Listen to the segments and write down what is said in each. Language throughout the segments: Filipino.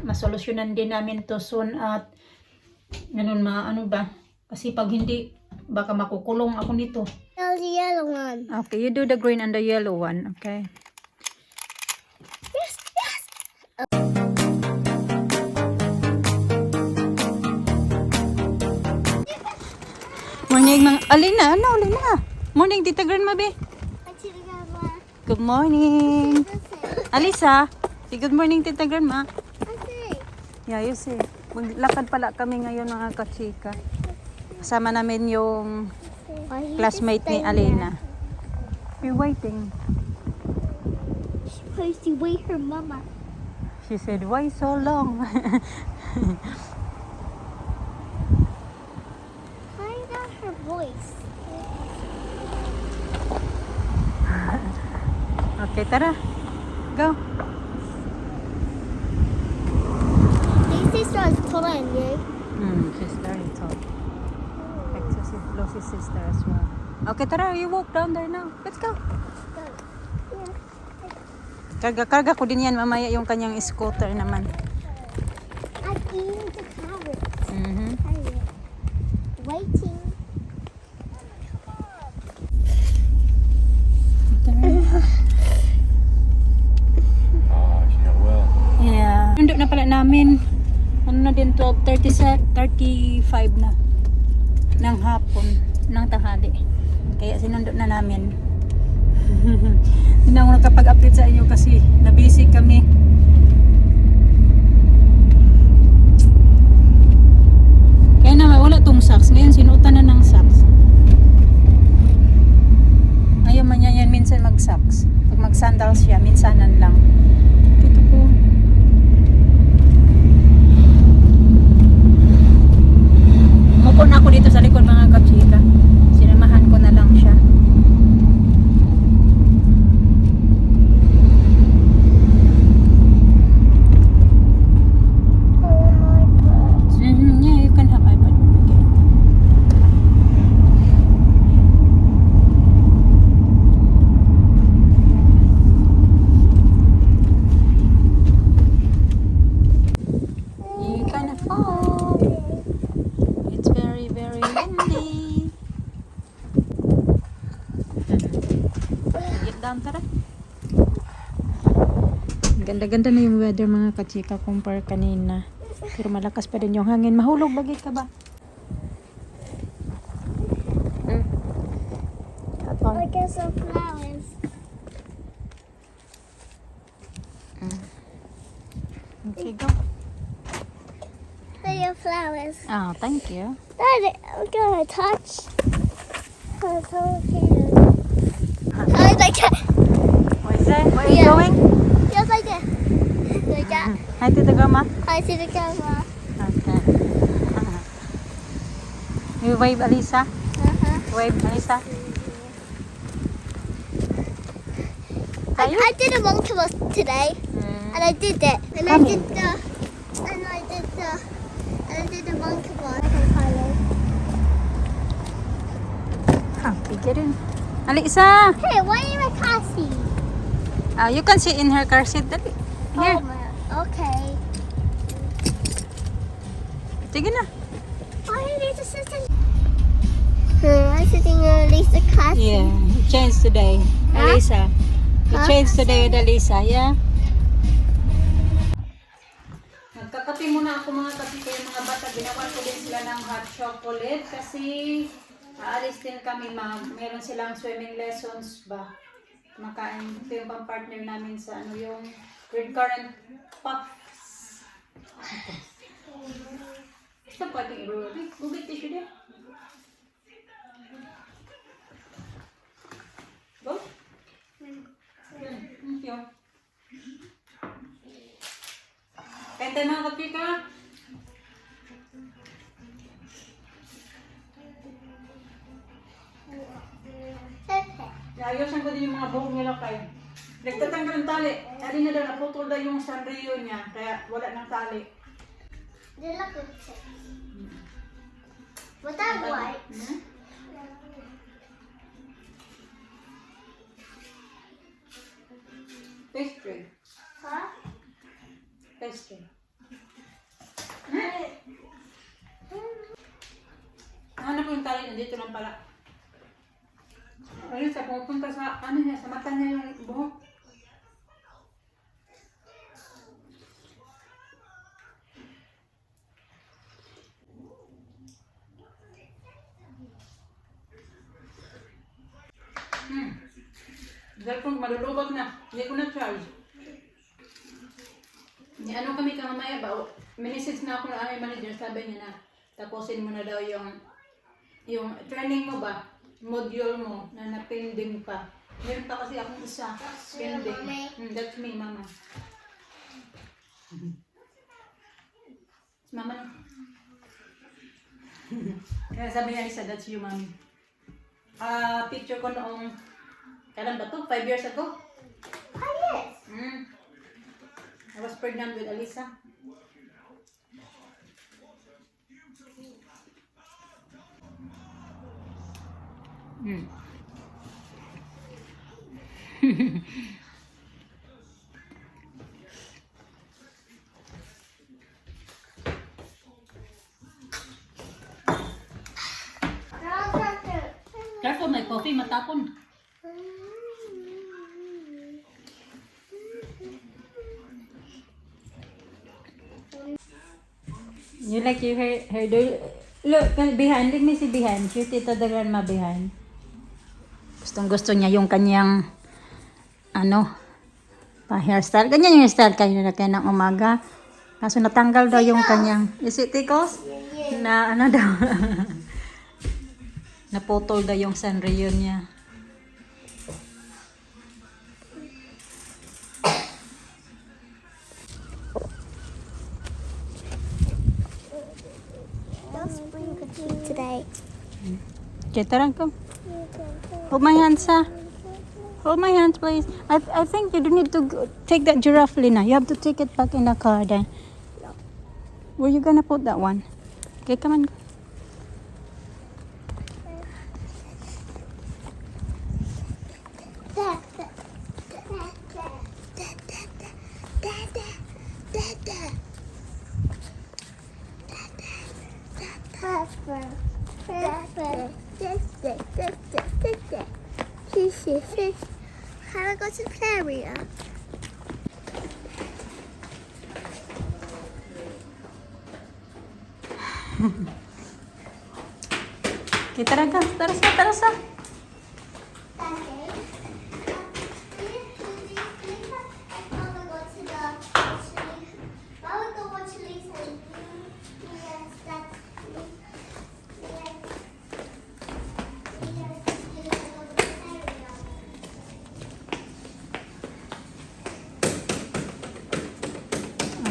Masolusyonan din namin to soon at ganun ano ba? Kasi pag hindi, baka makukulong ako nito. The yellow one. Okay, you do the green and the yellow one, okay? Yes, yes. Morning mga, Alina, Morning, Tita Grandma, be. Good morning. Alisa, say good morning, Tita Grandma. Yeah, you see. Maglakad pala kami ngayon mga kachika. Kasama namin yung classmate ni Alina. We're waiting. She's supposed to wait her mama. She said, why so long? Find out her voice. Okay, tara. Go. This sister is pulling you. She's very tall. Excessive Lucy's sister as well. Okay, tara. You walk down there now. Let's go. Karga ko din yan mamaya yung kanyang scooter naman. I'm eating the carrots. Mhm. Waiting. She got well. Yeah. Nandun na pala namin. Ano na din 35 na. Ng hapon. Ng tanghali. Kaya sinundot na namin. Hindi na ako nakapag-update sa inyo kasi nabisi kami. Kaya na wala tong socks. Ngayon sinuotan na ng socks. Ayaw man yan minsan mag-socks. Pag mag-sandals siya, minsanan lang. Dito po. Umupo na ako dito sa likod mga kapsika. Sinamahan ko na lang siya. Yeah, you can have iPad when we get home. You kind of fall. It's very, very windy. Get down, tara. Ganda-ganda na yung weather mga kachika compare kanina. Pero malakas pa din yung hangin. Mahulog bagi ka ba? I get some flowers. Okay, go. There are flowers. Oh, thank you. Daddy, I'm gonna touch. I'm so cute. I like it. What is that? Where are you Yeah. going? Just like it. Like that. Hi, Tita Grandma. I see the camera. Okay. You wave, Alisa. Wave, Alisa. Tayo? I did a monkey bus today, and I did it, and I Come did the, and I did the, and I did the monkey bus. I can follow. Bigyan rin. Alisa! Hey, why are you a car seat? You can sit in her car seat. Dali. Here. Oh my. Okay. Sige na. Why are you sitting? I'm sitting in Lisa car seat. Yeah, you changed today. Huh? Alisa. You Huh? changed today with Alisa, yeah? Nagkakape muna ako mga kape kaya mga bata. Ginawan ko din sila ng hot chocolate kasi aalis din kami meron silang swimming lessons ba. Makain. Ito yung pang-partner namin sa yung red currant puffs. Basta pwedeng i-roll. Gugit tissue din. Go. Thank you. Kaya mga kapika. Ayusin ko din yung mga buhok nila kayo. Nagtatanggal ng tali. Ari na daw, naputol daw yung sanrio niya. Kaya wala ng tali. They look good. Was that white? Pastry. Huh? Test. Hanap ko yung tali, nandito lang pala. Ayun, sa pupunta sa, ano niya, sa mata niya yung buhok. Dahil kung malulubog na, hindi ko na charge. Ano kami kamamaya ba? Minisage na ako ng aming manager, sabi niya na tapusin mo na daw yung training mo ba? Module mo na napending pa. Meron pa kasi akong isa. Pending. That's me, mama. Mama na. Kaya sabi niya isa, that's you, mommy. Picture ko noong, kailan ba to? 5 years ago? 5 years? I was pregnant with Alisa. Careful, may coffee, matapon. You like your hair do? Look, behind. Let me see behind. Your tita the grandma behind. Gustong gusto niya yung kanyang pa-hairstyle. Ganyan yung hairstyle kayo na kaya ng umaga. Kaso natanggal daw yung kanyang. Is it tickles? Na daw. Naputol daw yung Sanrio niya. Let's bring the tea today. Okay, tara ko. Hold my hands, ha? Hold my hands, please. I think you don't need to take that giraffe, Lina. You have to take it back in the car then. Where you gonna put that one? Okay, come on. How do I go to the play area? Okay, tara ka. Tara sa.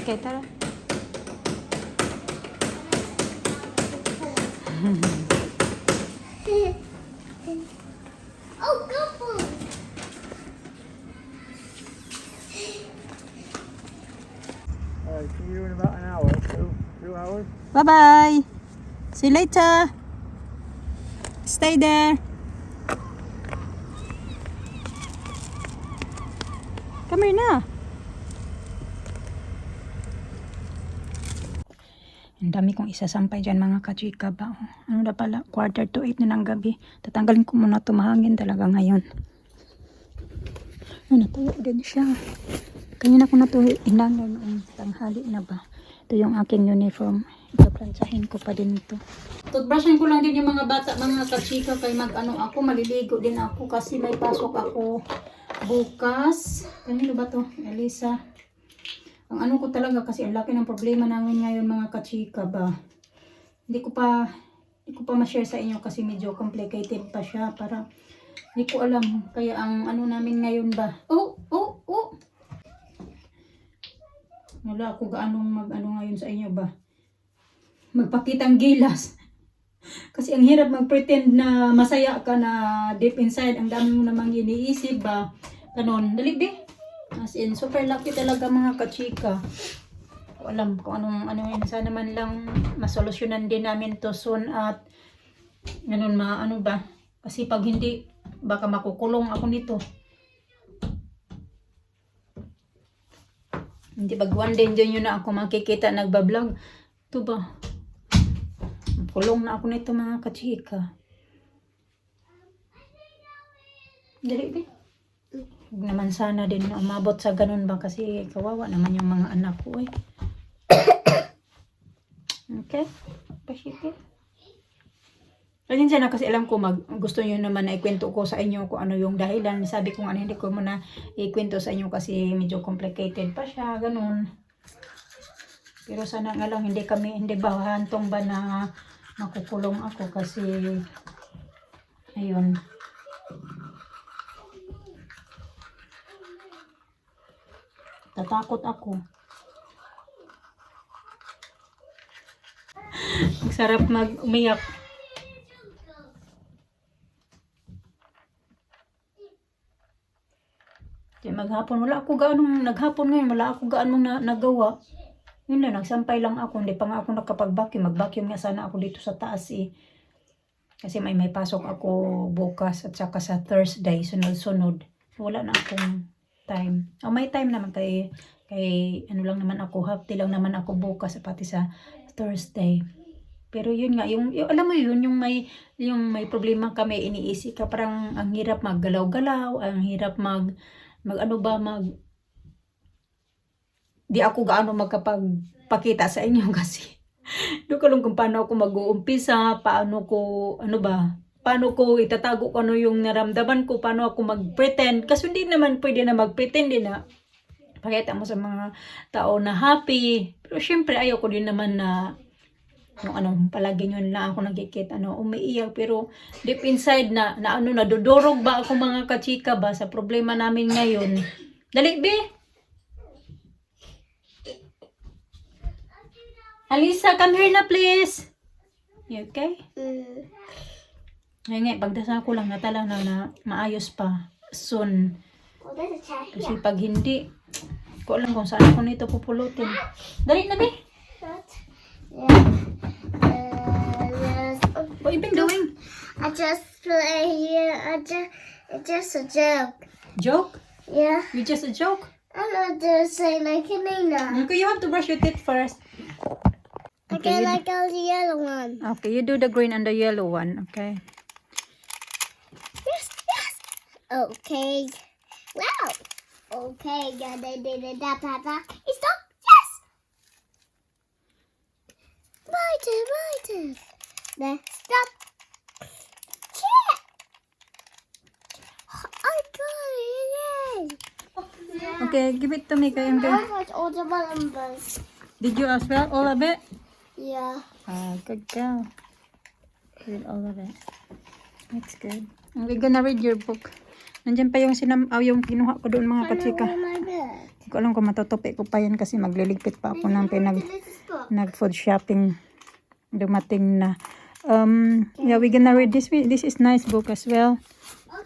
Okay, tara. Oh, go for it. Alright, see you in about an hour. 2 hours. Bye-bye. See you later. Stay there. Come here na. Ang dami kong isasampay dyan mga kachika ba. Ano na pala, 7:45 na ng gabi. Tatanggalin ko muna tumahangin talaga ngayon. Ay, natuyo din siya. Kanina ko natuyo, inangay noong tanghali na ba. Ito yung aking uniform. Ipaplansahin ko pa din ito. Toothbrushin ko lang din yung mga bata, mga kachika. Kay ako, maliligo din ako kasi may pasok ako bukas. Kanino ba to? Elisa. Ang ko talaga kasi ang laki ng problema namin ngayon mga kachika ba. Hindi ko pa ma-share sa inyo kasi medyo complicated pa siya. Para hindi ko alam. Kaya ang namin ngayon ba. Oh! Wala ako gaanong ngayon sa inyo ba. Magpakitang gilas. Kasi ang hirap mag-pretend na masaya ka na deep inside. Ang dami mo namang iniisip ba. Ganon. Dali be. As in, super lucky talaga mga kachika. Alam kung ano yun. Sana man lang masolusyonan din namin to soon at ganun ba. Kasi pag hindi, baka makukulong ako nito. Hindi ba one day dyan yun na ako makikita nagbablog. Ito ba? Kulong na ako nito mga kachika. Dali ba? Huwag naman sana din na umabot sa ganun ba kasi kawawa naman yung mga anak ko eh. Okay? Pasipit. Pasensya na kasi alam ko gusto nyo naman na ikwento ko sa inyo kung ano yung dahilan. Sabi ko nga hindi ko muna ikwento sa inyo kasi medyo complicated pa siya, ganun. Pero sana nga lang hindi ba hantong ba na makukulong ako kasi ayun. Tatakot ako. Ang sarap umiyak. Maghapon, wala ako naghapon ngayon, wala ako gaanong nagawa. Yun na, nagsampay lang ako, hindi pa nga ako nakapag-vacuum. Mag-vacuum nga sana ako dito sa taas eh. Kasi may pasok ako bukas at saka sa Thursday, sunod-sunod. Wala na akong time. May time naman kay ano lang naman ako, half day lang naman ako bukas pati sa Thursday. Pero yun nga, yung alam mo yun, yung may problema kami, iniisip ka, parang ang hirap maggalaw-galaw, ang hirap di ako gaano magkapagpakita sa inyo kasi doon ka lang kung paano ako mag-uumpisa, paano ko itatago ko ano yung naramdaman ko, paano ako mag-pretend, kasi hindi naman pwede na mag-pretend din na pakita mo sa mga tao na happy, pero syempre ayaw ko din naman na palagi yun lang ako nagkikita, umiiyak, pero deep inside nadudurog ba ako mga kachika ba sa problema namin ngayon. Dali, be! Alisa, come here na please! You okay? Ngayon pagdasal ko lang natala na maayos pa soon. Kasi pag hindi, ko alam kung saan ako nito pupulutin. Dali na, be! What you been doing? I just play here. It's just a joke. Joke? Yeah. You just a joke? I'm not just saying like a Nina. Okay, you have to brush your teeth first. Okay, like the yellow one. Okay, you do the green and the yellow one, okay? Yes, yes. Okay. Wow. Okay, da. Stop. Yes. Right. Then stop. Yeah. I got it again. Okay, give it to me, Kayam. I got all the numbers. Did you as well, all of it? Yeah. Good girl. Read all of it. That's good. We're gonna read your book. Nandiyan pa yung yung kinuha ko doon mga kachika. My bed. Hindi ko alam kung matutupi ko pa yan kasi magliligpit pa ako ng nag-food shopping. Dumating na. Yeah, we're gonna read this. This is nice book as well. I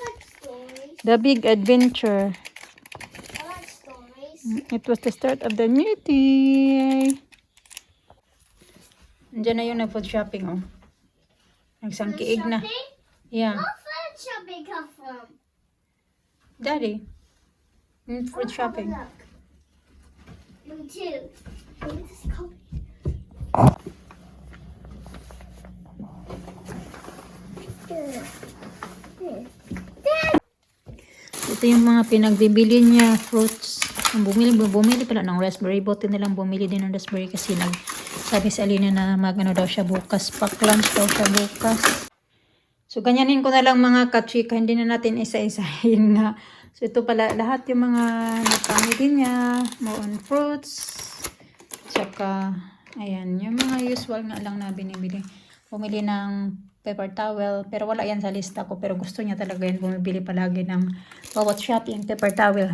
like stories. The Big Adventure. I like stories. It was the start of the new day. Nandiyan na yung nag-food shopping, oh. Nagsangkiig na. Yeah. What food shopping come from? Daddy. Food shopping. Look. Me too. Look at this coat. Ito yung mga pinagbibili niya, fruits. Bumili pala ng raspberry. Bote nilang bumili din ng raspberry kasi sabi sa Alina na magano daw siya bukas. Pack lunch daw siya bukas. So, ganyanin ko na lang mga kachika. Hindi na natin isa-isahin nga. So, ito pala lahat yung mga napamili niya. More on fruits. Tsaka, ayan. Yung mga usual nga lang na binibili. Bumili ng paper towel. Pero wala yan sa lista ko. Pero gusto niya talaga yan. Bumibili palagi ng bawat shopping paper towel.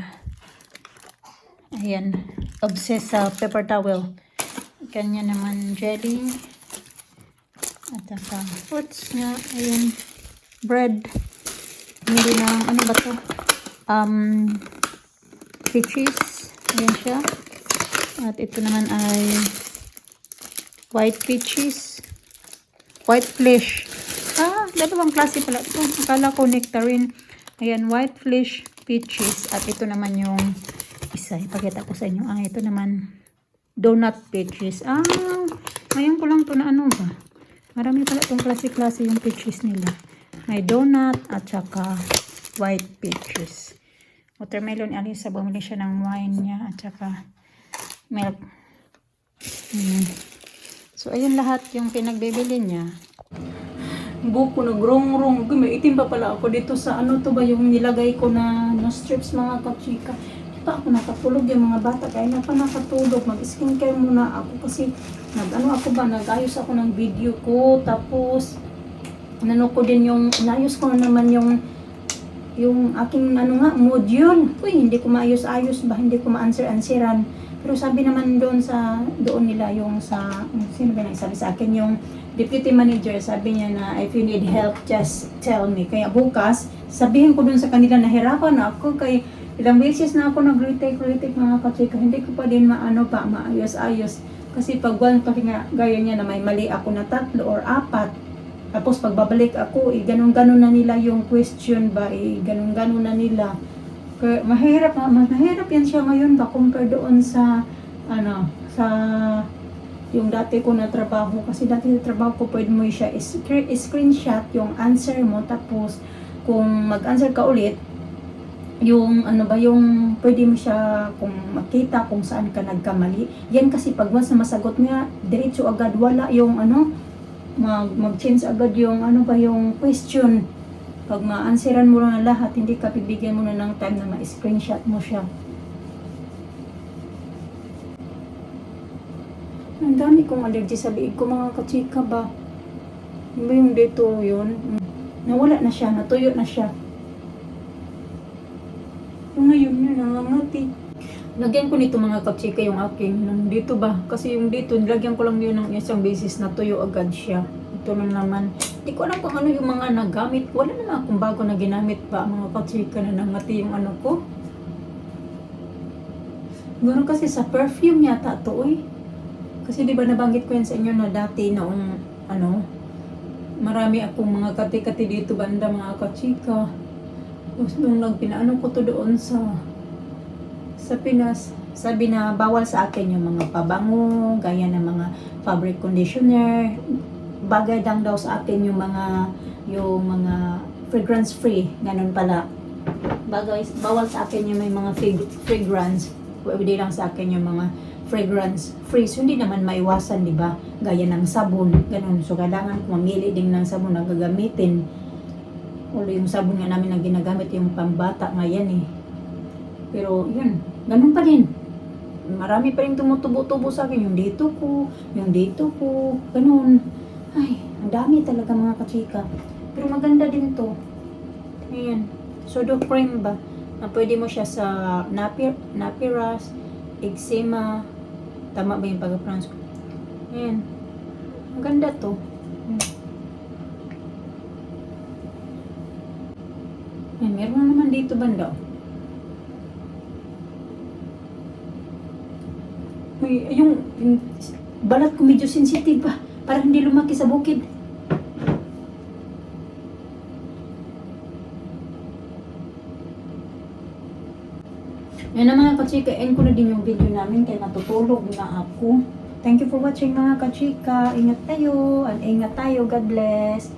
Ayan. Obsessed sa paper towel. Kanya naman jelly. At saka fruits niya. Ayan. Bread. Hindi ng, ano ba to? Peaches. Ayan siya. At ito naman ay white peaches. White flesh. Dalawang klase pala ito. Akala ko nectarine. Ayan, white flesh peaches. At ito naman yung isa. Ipakita ko sa inyo. Ito naman, donut peaches. Ngayon ko lang to na ano ba. Marami pala itong klase-klase yung peaches nila. May donut at saka white peaches. Watermelon, Alisa, bumili siya ng wine niya at saka milk. So, ayun lahat yung pinagbibili niya. Buko nagrong-rong. May itim pa pala ako dito sa ano to ba yung nilagay ko na strips mga kachika. Di pa ako nakatulog yung mga bata. Kaya na pa nakatulog. Mag-skincare muna ako kasi nag-ayos ako ng video ko. Tapos, ko din yung, inayos ko na naman yung aking module. Uy, hindi ko maayos-ayos ba? Hindi ko ma-answer-answeran. Pero sabi naman doon nila yung sino ba nagsabi sa akin, yung deputy manager, sabi niya na if you need help, just tell me. Kaya bukas, sabihin ko doon sa kanila, nahirapan ako kay ilang beses na ako nag-retake mga kachika. Hindi ko pa din maayos-ayos. Kasi pag gaya niya na may mali ako na 3 or 4, tapos pagbabalik ako, ganun-ganun na nila yung question ba, ganun-ganun na nila. Kaya mahirap yan siya ngayon ba compare doon sa yung dati ko na trabaho. Kasi dati sa trabaho ko, pwede mo siya screenshot yung answer mo, tapos kung mag-answer ka ulit, yung yung pwede mo siya kung makita kung saan ka nagkamali. Yan kasi pag once na masagot niya, diretso agad, wala yung mag-change agad yung yung question. Pag ma-answeran mo na lahat, hindi ka bibigyan mo na ng time na ma-screenshot mo siya. Ang dami kong allergy sa liig ko mga kachika ba. Yung ba yung dito yun? Nawala na siya, natuyo na siya. Ngayon yun, nangangati. Lagyan ko nito mga kachika yung aking dito ba? Kasi yung dito, lagyan ko lang yun ng isang beses, natuyo agad siya. Ito lang naman. Hindi ko alam kung ano yung mga nagamit. Wala naman akong bago na ginamit pa mga kachika na nangati yung ko. Ganoon kasi sa perfume yata to Kasi di ba nabanggit ko yan sa inyo na dati noong marami akong mga kati-kati dito banda mga kachika. Tapos nung pinaano ko to doon sa Pinas, sabi na bawal sa akin yung mga pabango, gaya ng mga fabric conditioner. Bagay lang daw sa akin yung mga fragrance free, ganun pala. Bawal sa akin yung may mga fragrance. Pwede lang sa akin yung mga fragrance free. So, hindi naman maiwasan, di ba? Gaya ng sabon, ganun. So, kailangan ko mamili din ng sabon na gagamitin. Ulo yung sabon nga namin na ginagamit, yung pambata nga yan Pero, yun, ganun pa din. Marami pa rin tumutubo-tubo sa akin. Yung dito ko, ganun. Ay, ang dami talaga mga kachika. Pero maganda din to. Ayan. Sodo cream ba? Na pwede mo siya sa napiras, eczema. Tama ba yung pag-pronounce ko? Ayan. Ang ganda to. Ayan, meron na naman dito banda. Yung balat ko medyo sensitive pa. Para hindi lumaki sa bukid. Yan na mga kachika, end ko na din yung video namin kaya natutulog na ako. Thank you for watching mga kachika. Ingat tayo. God bless.